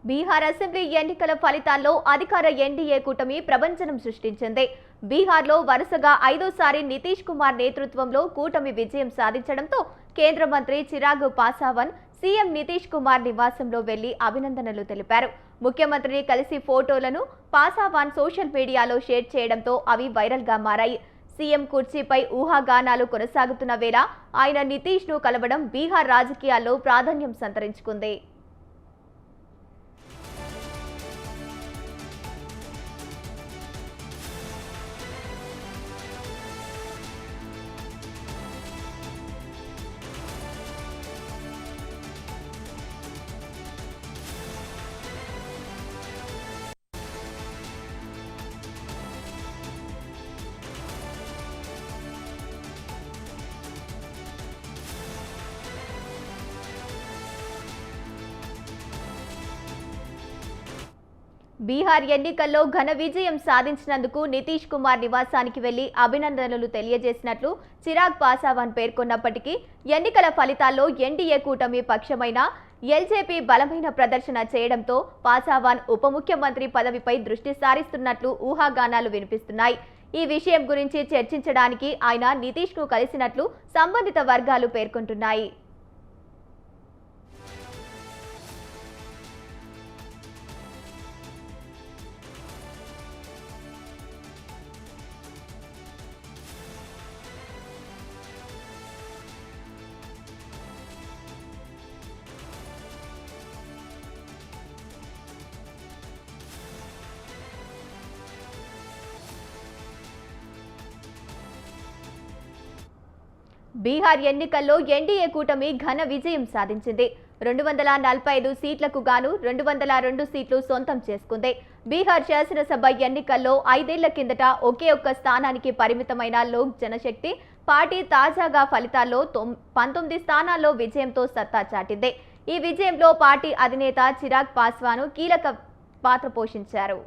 Bihar assembly ఎన్నికల ఫలితాల్లో అధికార ఎన్డీఏ కూటమి ప్రభంజనం సృష్టించింది. బీహార్లో వరుసగా 5వ సారి నితీష్ కుమార్ నేతృత్వంలో కూటమి విజయం సాధించడంతో కేంద్ర మంత్రి చిరాగ్ పాస్వాన్ సీఎం నితీష్ కుమార్ నివాసంలో వెళ్లి అభినందనలు తెలిపారు. ముఖ్యమంత్రిని కలిసి ఫోటోలను పాస్వాన్ సోషల్ మీడియాలో షేర్ చేయడంతో అవి వైరల్ గా మారాయి. సీఎం కుర్చీపై ఊహాగానాలు కొనసాగుతున్న వేళ ఆయన నితీష్ ను కలవడం బీహార్ రాజకీయాల్లో ప్రాధాన్యం సంతరించుకుంది. బీహార్ ఎన్నికల్లో ఘన విజయం సాధించినందుకు నితీష్ కుమార్ నివాసానికి వెళ్లి అభినందనలు తెలియజేసినట్లు చిరాగ్ పాస్వాన్ పేర్కొన్నప్పటికీ ఎన్నికల ఫలితాల్లో ఎన్డీఏ కూటమి పక్షమైన ఎల్జేపీ బలమైన ప్రదర్శన చేయడంతో పాస్వాన్ ఉప ముఖ్యమంత్రి పదవిపై దృష్టి సారిస్తున్నట్లు ఊహాగానాలు వినిపిస్తున్నాయి. ఈ విషయం గురించి చర్చించడానికి ఆయన నితీష్ ను కలిసినట్లు సంబంధిత వర్గాలు పేర్కొంటున్నాయి. బీహార్ ఎన్నికల్లో ఎన్డీఏ కూటమి ఘన విజయం సాధించింది. 245 సీట్లకు గాను 202 సీట్లు సొంతం చేసుకుంది. బీహార్ శాసనసభ ఎన్నికల్లో 5 ఏళ్ల కిందట ఒకే ఒక్క స్థానానికి పరిమితమైన లోక్ జనశక్తి పార్టీ తాజాగా ఫలితాల్లో 19 స్థానాల్లో విజయంతో సత్తా చాటింది. ఈ విజయంలో పార్టీ అధినేత చిరాగ్ పాస్వాన్ కీలక పాత్ర పోషించారు.